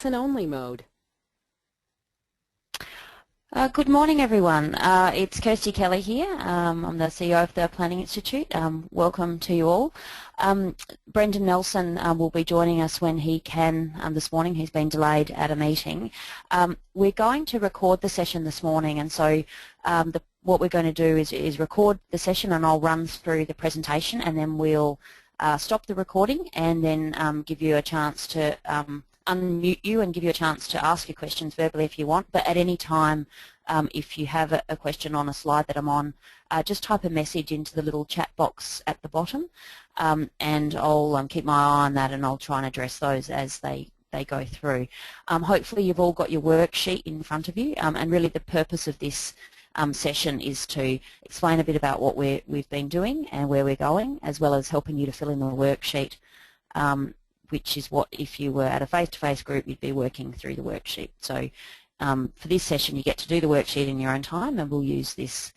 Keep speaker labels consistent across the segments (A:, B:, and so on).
A: listen-only mode.
B: Good morning, everyone. It's Kirsty Kelly here. I'm the CEO of the Planning Institute. Welcome to you all. Brendan Nelson will be joining us when he can this morning. He's been delayed at a meeting. We're going to record the session this morning, and so what we're going to do is record the session, and I'll run through the presentation, and then we'll stop the recording and then give you a chance to unmute you and give you a chance to ask your questions verbally if you want. But at any time, if you have a question on a slide that I'm on, just type a message into the little chat box at the bottom, and I'll keep my eye on that, and I'll try and address those as they go through. Hopefully you've all got your worksheet in front of you, and really the purpose of this session is to explain a bit about what we've been doing and where we're going, as well as helping you to fill in the worksheet, which is what, if you were at a face-to-face group, you'd be working through the worksheet. So for this session, you get to do the worksheet in your own time, and we'll use this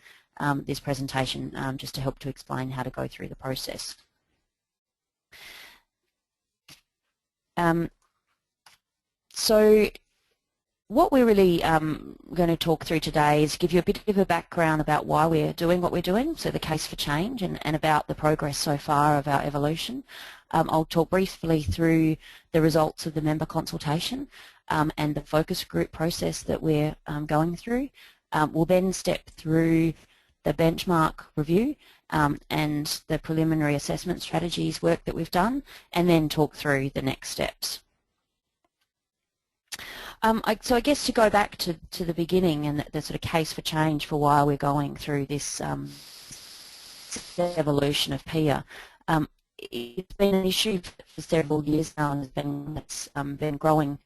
B: this presentation just to help to explain how to go through the process. So what we're really going to talk through today is give you a bit of a background about why we're doing what we're doing, so the case for change, and about the progress so far of our evolution. I'll talk briefly through the results of the member consultation and the focus group process that we're going through. We'll then step through the benchmark review and the preliminary assessment strategies work that we've done, and then talk through the next steps. So I guess to go back to the beginning and the sort of case for change for why we're going through this evolution of PIA. It's been an issue for several years now, and it's been growing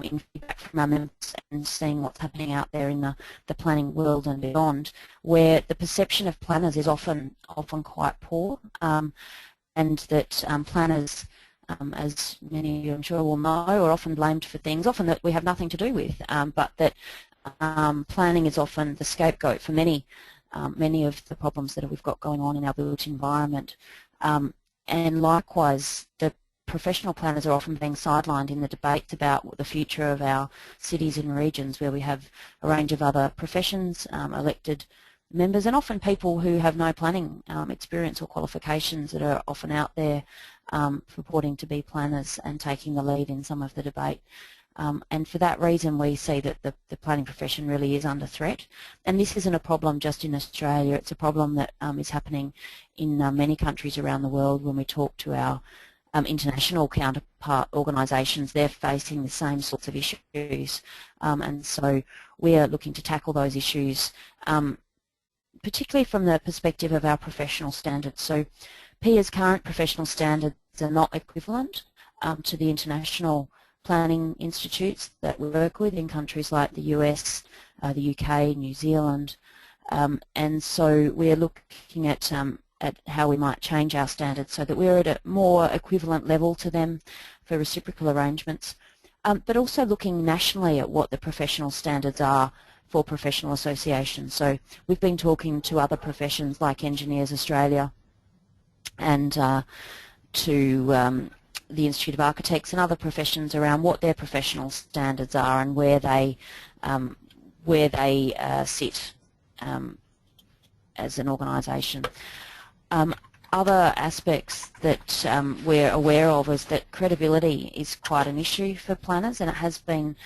B: in feedback from our members and seeing what's happening out there in the planning world and beyond, where the perception of planners is often quite poor, and that planners, as many of you I'm sure will know, are often blamed for things, often that we have nothing to do with, but that planning is often the scapegoat for many of the problems that we've got going on in our built environment. And likewise, the professional planners are often being sidelined in the debates about the future of our cities and regions, where we have a range of other professions, elected members, and often people who have no planning experience or qualifications that are often out there purporting to be planners and taking the lead in some of the debate. And for that reason, we see that the planning profession really is under threat. And this isn't a problem just in Australia. It's a problem that is happening in many countries around the world. When we talk to our international counterpart organisations, they're facing the same sorts of issues. And so we are looking to tackle those issues, particularly from the perspective of our professional standards. So PIA's current professional standards are not equivalent to the international planning institutes that we work with in countries like the US, the UK, New Zealand, and so we're looking at how we might change our standards so that we're at a more equivalent level to them for reciprocal arrangements, but also looking nationally at what the professional standards are for professional associations. So we've been talking to other professions like Engineers Australia and to the Institute of Architects and other professions around what their professional standards are and where they sit as an organisation. Other aspects that we're aware of is that credibility is quite an issue for planners, and it has been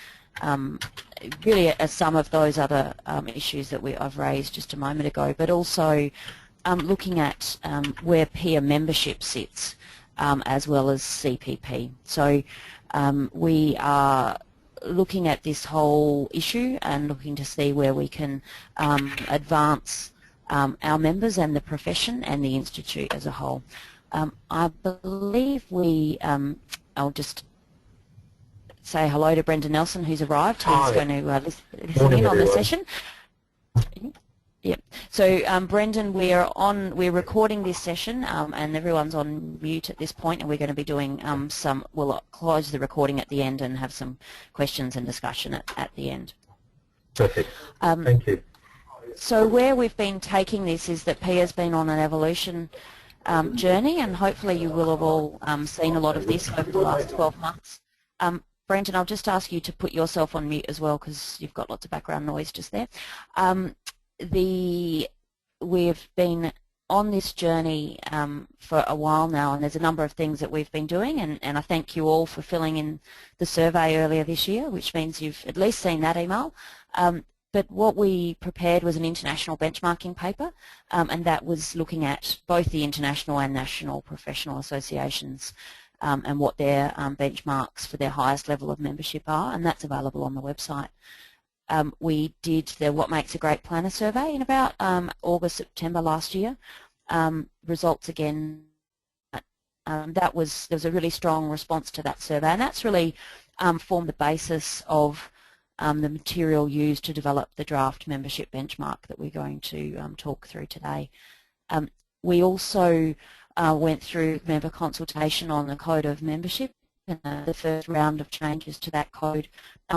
B: really some of those other issues that I've raised just a moment ago, but also looking at where PIA membership sits, as well as CPP. So we are looking at this whole issue and looking to see where we can advance our members and the profession and the Institute as a whole. I believe I'll just say hello to Brendan Nelson, who's arrived. He's going to listen in on the session. Yeah. So Brendan, we're recording this session, and everyone's on mute at this point, and we're going to be doing we'll close the recording at the end and have some questions and discussion at the end.
C: Perfect. Thank you.
B: So where we've been taking this is that PIA's been on an evolution journey, and hopefully you will have all seen a lot of this over the last 12 months. Brenton, I'll just ask you to put yourself on mute as well because you've got lots of background noise just there. We've been on this journey for a while now, and there's a number of things that we've been doing, and I thank you all for filling in the survey earlier this year, which means you've at least seen that email. But what we prepared was an international benchmarking paper, and that was looking at both the international and national professional associations and what their benchmarks for their highest level of membership are, and that's available on the website. We did the What Makes a Great Planner survey in about August, September last year. Results again, there was a really strong response to that survey, and that's really formed the basis of the material used to develop the draft membership benchmark that we're going to talk through today. We also went through member consultation on the Code of Membership, and the first round of changes to that code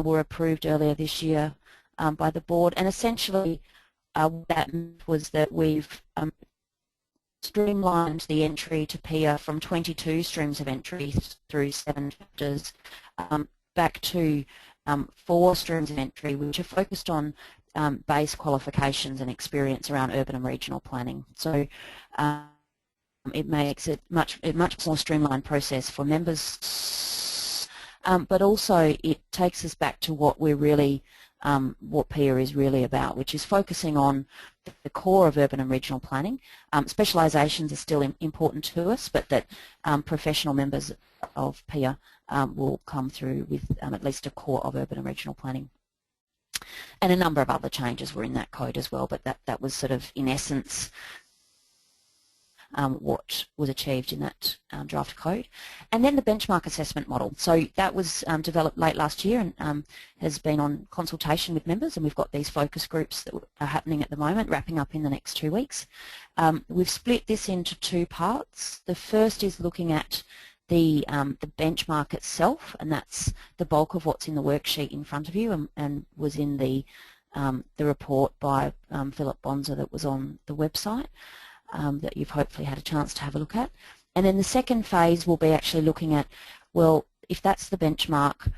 B: were approved earlier this year by the board, and essentially what that meant was that we've streamlined the entry to PIA from 22 streams of entry through 7 chapters back to 4 streams of entry, which are focused on base qualifications and experience around urban and regional planning. So it makes it a much more streamlined process for members, but also it takes us back to what we're really, what PIA is really about, which is focusing on the core of urban and regional planning. Specialisations are still important to us, but that professional members of PIA will come through with at least a core of urban and regional planning. And a number of other changes were in that code as well, but that was sort of, in essence, what was achieved in that draft code. And then the benchmark assessment model. So that was developed late last year and has been on consultation with members, and we've got these focus groups that are happening at the moment, wrapping up in the next 2 weeks. We've split this into 2 parts. The first is looking at the benchmark itself, and that's the bulk of what's in the worksheet in front of you and was in the report by Philip Bonza that was on the website. That you've hopefully had a chance to have a look at. And then the second phase will be actually looking at, well, if that's the benchmark,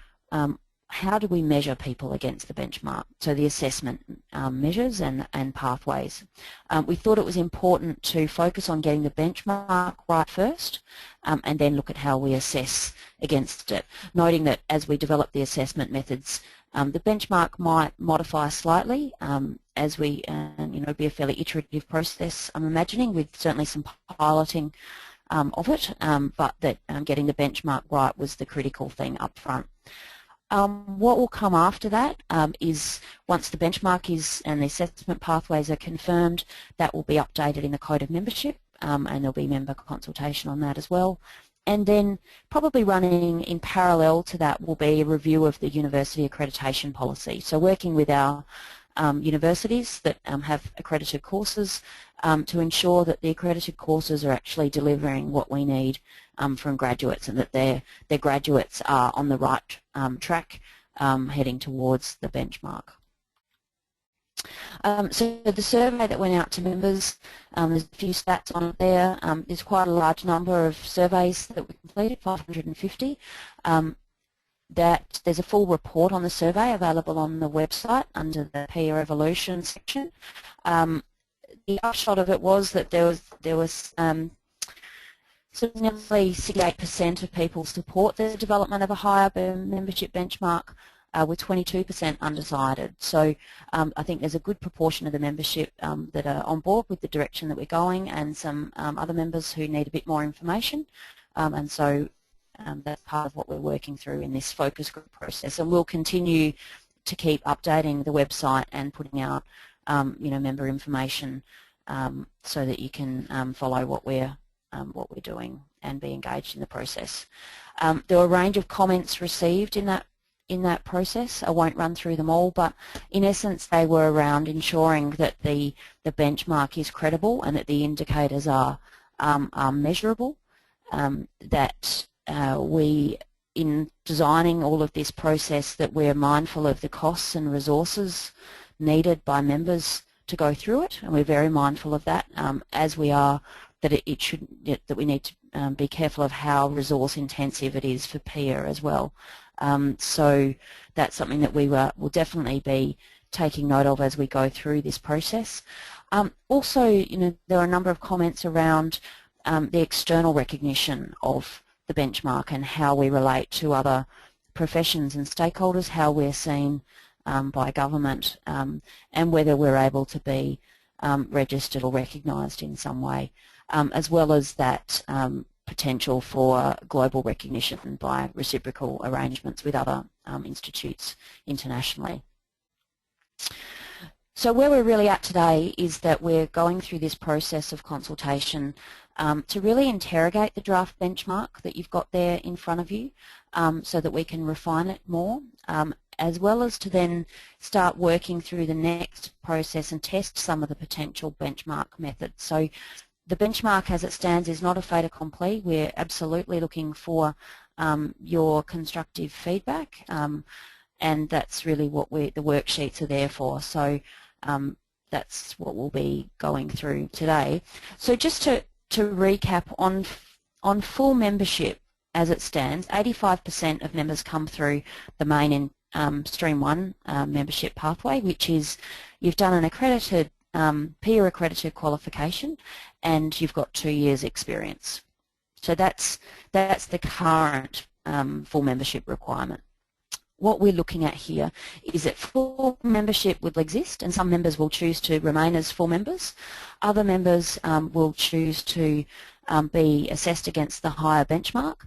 B: how do we measure people against the benchmark? So the assessment measures and pathways. We thought it was important to focus on getting the benchmark right first and then look at how we assess against it, noting that as we develop the assessment methods, the benchmark might modify slightly as we, be a fairly iterative process, I'm imagining, with certainly some piloting of it, but that getting the benchmark right was the critical thing up front. What will come after that is once the benchmark is and the assessment pathways are confirmed, that will be updated in the Code of Membership, and there'll be member consultation on that as well. And then probably running in parallel to that will be a review of the university accreditation policy. So working with our universities that have accredited courses to ensure that the accredited courses are actually delivering what we need from graduates, and that their graduates are on the right track heading towards the benchmark. So the survey that went out to members, there's a few stats on it there. There's quite a large number of surveys that we completed, 550. That there's a full report on the survey available on the website under the PIA Evolution section. The upshot of it was that there was so nearly 68% of people support the development of a higher membership benchmark, with 22% undecided. So I think there's a good proportion of the membership that are on board with the direction that we're going, and some other members who need a bit more information. And so that's part of what we're working through in this focus group process. And we'll continue to keep updating the website and putting out member information so that you can follow what we're doing and be engaged in the process. There were a range of comments received in that process. I won't run through them all, but in essence they were around ensuring that the benchmark is credible and that the indicators are measurable, that we, in designing all of this process, that we're mindful of the costs and resources needed by members to go through it, and we're very mindful of that, as we are that that we need to be careful of how resource intensive it is for PIA as well. So that's something that we will definitely be taking note of as we go through this process. Also, there are a number of comments around the external recognition of the benchmark and how we relate to other professions and stakeholders, how we're seen by government, and whether we're able to be registered or recognised in some way, as well as that potential for global recognition by reciprocal arrangements with other institutes internationally. So where we're really at today is that we're going through this process of consultation to really interrogate the draft benchmark that you've got there in front of you, so that we can refine it more, as well as to then start working through the next process and test some of the potential benchmark methods. So the benchmark as it stands is not a fait accompli. We're absolutely looking for your constructive feedback, and that's really what the worksheets are there for. So that's what we'll be going through today. So just to recap, on full membership as it stands, 85% of members come through the main Stream 1 membership pathway, which is you've done an accredited, peer accredited qualification and you've got 2 years experience. So that's the current full membership requirement. What we're looking at here is that full membership will exist, and some members will choose to remain as full members. Other members will choose to be assessed against the higher benchmark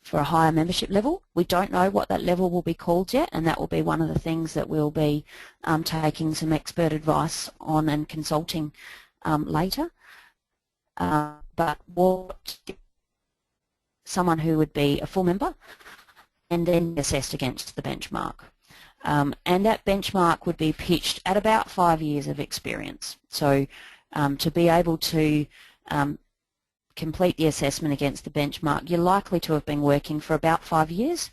B: for a higher membership level. We don't know what that level will be called yet, and that will be one of the things that we'll be taking some expert advice on and consulting later. But what someone who would be a full member and then assessed against the benchmark. And that benchmark would be pitched at about 5 years of experience. So to be able to complete the assessment against the benchmark, you're likely to have been working for about 5 years.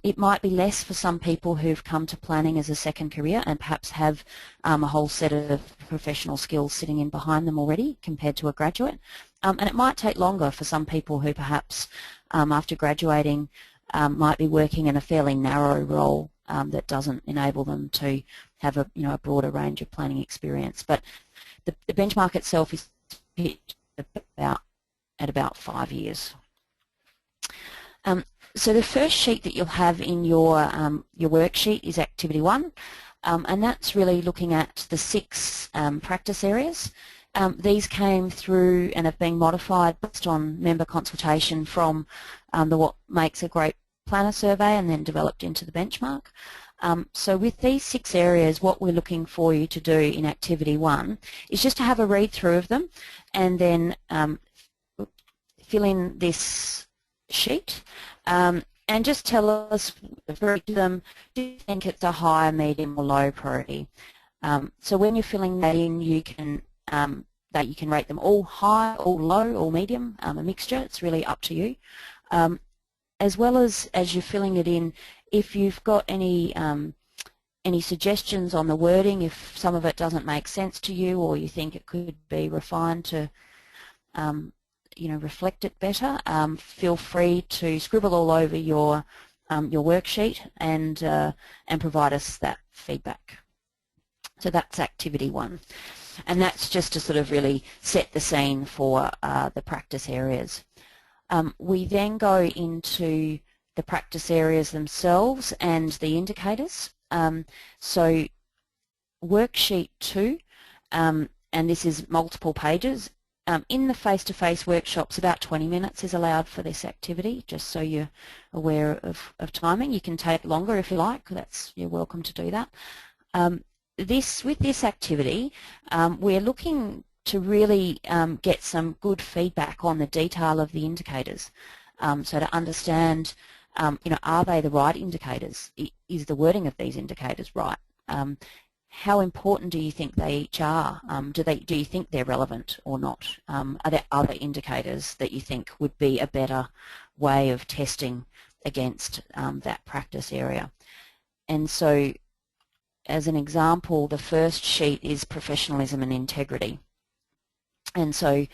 B: It might be less for some people who've come to planning as a second career and perhaps have a whole set of professional skills sitting in behind them already compared to a graduate. And it might take longer for some people who perhaps after graduating might be working in a fairly narrow role that doesn't enable them to have a broader range of planning experience. But the benchmark itself is pitched at about 5 years. So the first sheet that you'll have in your worksheet is Activity 1, and that's really looking at the 6 practice areas. These came through and have been modified based on member consultation from the What Makes a Great Planner survey and then developed into the benchmark. So with these 6 areas, what we're looking for you to do in Activity 1 is just to have a read through of them and then fill in this sheet and just tell us for each of them, do you think it's a high, medium or low priority? So when you're filling that in, you can rate them all high, all low, all medium, a mixture. It's really up to you. As well as you're filling it in, if you've got any suggestions on the wording, if some of it doesn't make sense to you or you think it could be refined to reflect it better, feel free to scribble all over your worksheet and provide us that feedback. So that's Activity 1. And that's just to sort of really set the scene for the practice areas. We then go into the practice areas themselves and the indicators. So worksheet 2, and this is multiple pages. In the face-to-face workshops, about 20 minutes is allowed for this activity, just so you're aware of timing. You can take longer if you like. You're welcome to do that. With this activity, we're looking to really get some good feedback on the detail of the indicators. So to understand, are they the right indicators? Is the wording of these indicators right? How important do you think they each are? Do you think they're relevant or not? Are there other indicators that you think would be a better way of testing against that practice area? And so, as an example, the first sheet is professionalism and integrity. And so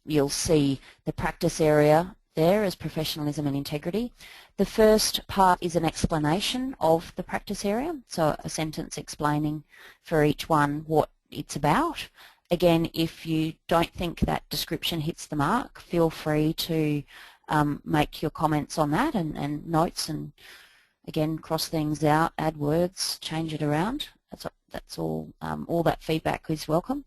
B: you'll see the practice area there as professionalism and integrity. The first part is an explanation of the practice area, so a sentence explaining for each one what it's about. Again, if you don't think that description hits the mark, feel free to make your comments on that and notes, and again, cross things out, add words, change it around. That's all. All that feedback is welcome.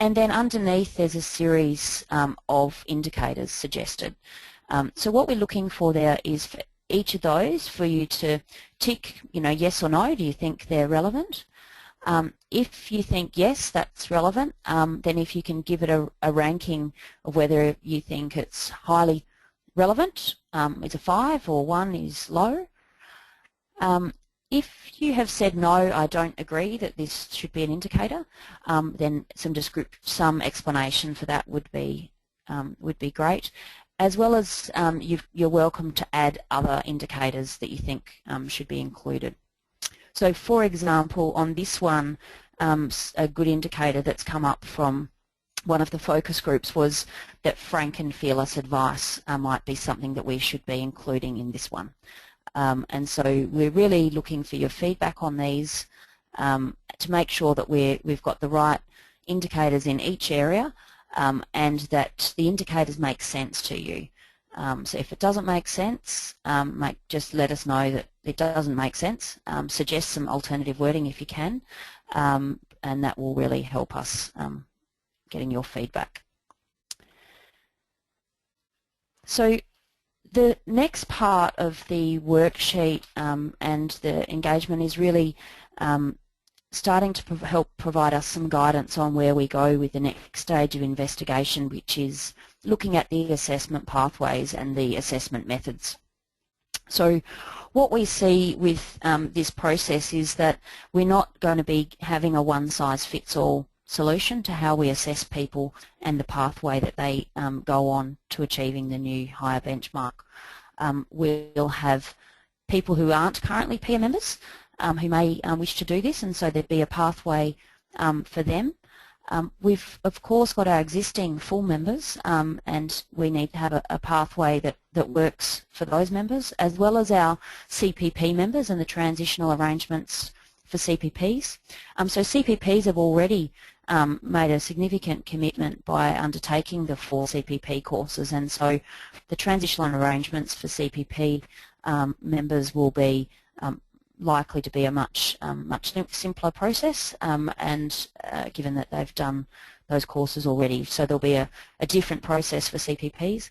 B: And then underneath, there's a series of indicators suggested. So what we're looking for there is for each of those for you to tick, yes or no. Do you think they're relevant? If you think yes, that's relevant, then if you can give it a ranking of whether you think it's highly relevant, it's a 5, or 1 is low. If you have said no, I don't agree that this should be an indicator, then some explanation for that would be great, as well as you're welcome to add other indicators that you think should be included. So, for example, on this one, a good indicator that's come up from one of the focus groups was that frank and fearless advice might be something that we should be including in this one. And so we're really looking for your feedback on these to make sure that we've got the right indicators in each area and that the indicators make sense to you. So if it doesn't make sense, just let us know that it doesn't make sense. Suggest some alternative wording if you can, and that will really help us getting your feedback. So the next part of the worksheet and the engagement is really starting to help provide us some guidance on where we go with the next stage of investigation, which is looking at the assessment pathways and the assessment methods. So what we see with this process is that we're not going to be having a one-size-fits-all solution to how we assess people and the pathway that they go on to achieving the new higher benchmark. We'll have people who aren't currently peer members who may wish to do this, and so there'd be a pathway for them. We've of course got our existing full members, and we need to have a pathway that works for those members, as well as our CPP members and the transitional arrangements for CPPs. So CPPs have already made a significant commitment by undertaking the 4 CPP courses, and so the transitional arrangements for CPP members will be likely to be a much simpler process, and given that they've done those courses already. So there'll be a different process for CPPs.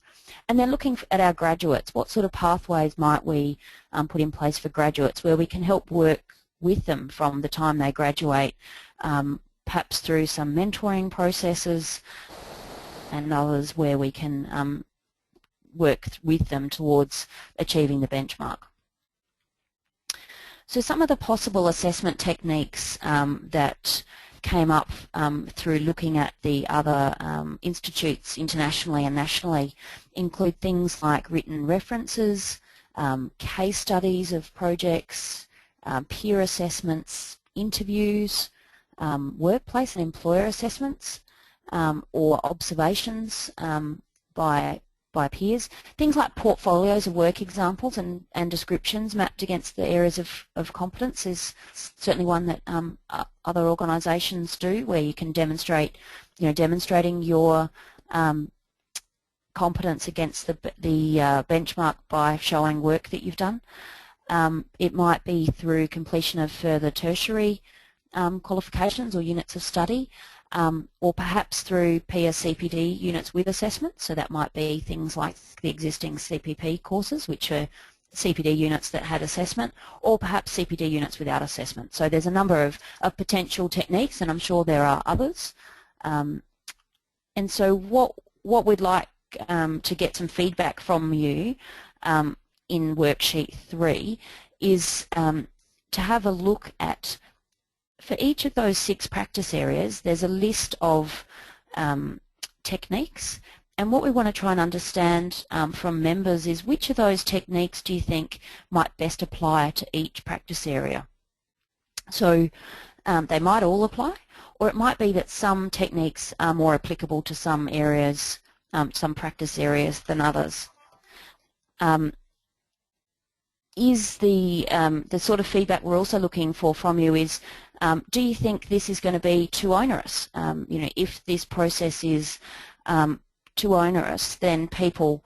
B: And then looking at our graduates, what sort of pathways might we put in place for graduates where we can help work with them from the time they graduate, perhaps through some mentoring processes, and others where we can work with them towards achieving the benchmark. So some of the possible assessment techniques that came up through looking at the other institutes internationally and nationally include things like written references, case studies of projects, peer assessments, interviews, workplace and employer assessments, or observations by peers. Things like portfolios of work examples and descriptions mapped against the areas of competence is certainly one that other organisations do, where you can demonstrate, demonstrating your competence against the benchmark by showing work that you've done. It might be through completion of further tertiary qualifications or units of study, or perhaps through peer CPD units with assessment. So that might be things like the existing CPP courses, which are CPD units that had assessment, or perhaps CPD units without assessment. So there's a number of potential techniques, and I'm sure there are others. And so what we'd like to get some feedback from you in worksheet 3 is to have a look at, for each of those 6 practice areas, there's a list of techniques, and what we want to try and understand from members is which of those techniques do you think might best apply to each practice area. So they might all apply, or it might be that some techniques are more applicable to some areas, some practice areas than others. is the sort of feedback we're also looking for from you is, do you think this is going to be too onerous? You know, if this process is too onerous, then people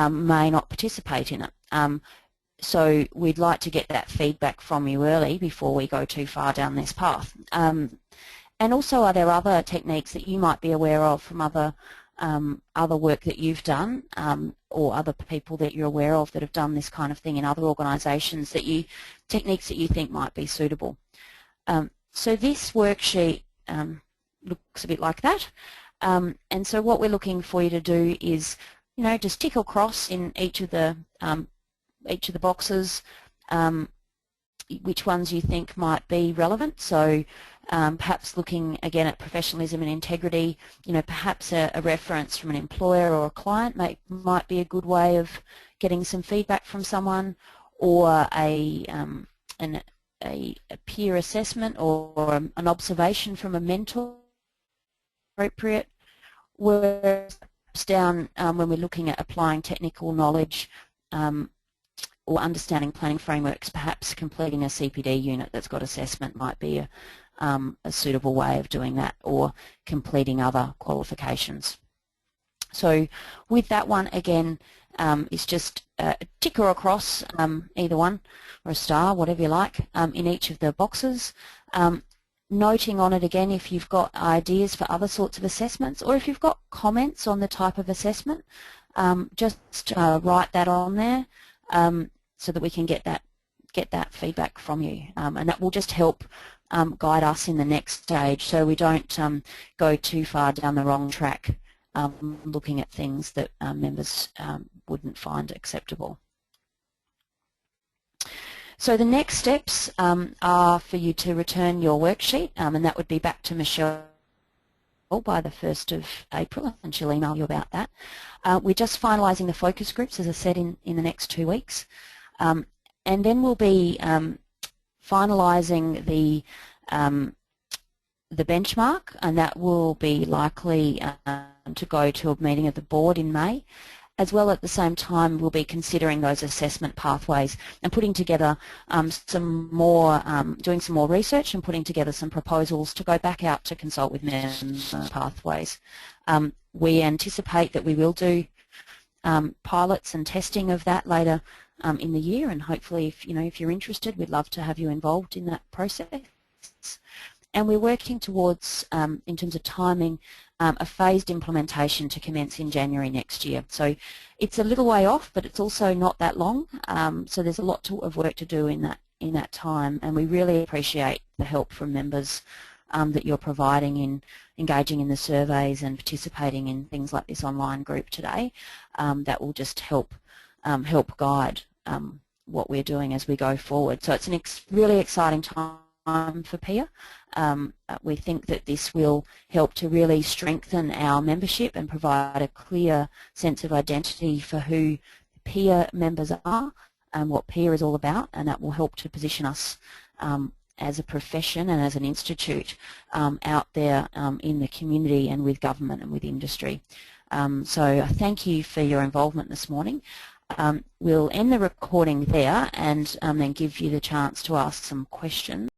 B: may not participate in it. So we'd like to get that feedback from you early before we go too far down this path. And also, are there other techniques that you might be aware of from other work that you've done, or other people that you're aware of that have done this kind of thing in other organisations, techniques that you think might be suitable? So this worksheet looks a bit like that, and so what we're looking for you to do is, you know, just tick or cross in each of the boxes which ones you think might be relevant. So perhaps looking again at professionalism and integrity, you know, perhaps a reference from an employer or a client might be a good way of getting some feedback from someone, or a peer assessment or an observation from a mentor appropriate. Whereas down when we're looking at applying technical knowledge or understanding planning frameworks, perhaps completing a CPD unit that's got assessment might be a suitable way of doing that, or completing other qualifications. So with that one, again, it's just a tick or a cross, either one, or a star, whatever you like, in each of the boxes. Noting on it again if you've got ideas for other sorts of assessments, or if you've got comments on the type of assessment, just write that on there, so that we can get that feedback from you, and that will just help guide us in the next stage, so we don't go too far down the wrong track, looking at things that members wouldn't find acceptable. So the next steps are for you to return your worksheet, and that would be back to Michelle by the 1st of April, and she'll email you about that. We're just finalising the focus groups, as I said, in the next 2 weeks. And then we'll be finalising the benchmark, and that will be likely to go to a meeting of the board in May. As well, at the same time, we'll be considering those assessment pathways and putting together doing some more research and putting together some proposals to go back out to consult with members on pathways. We anticipate that we will do pilots and testing of that later in the year, and hopefully, if you're interested, we'd love to have you involved in that process. And we're working towards, in terms of timing, a phased implementation to commence in January next year. So it's a little way off, but it's also not that long. So there's a lot of work to do in that time, and we really appreciate the help from members that you're providing in engaging in the surveys and participating in things like this online group today. That will just help guide what we're doing as we go forward. So it's a really exciting time for PEER. We think that this will help to really strengthen our membership and provide a clear sense of identity for who PEER members are and what PEER is all about, and that will help to position us as a profession and as an institute out there in the community and with government and with industry. So thank you for your involvement this morning. We'll end the recording there and then give you the chance to ask some questions.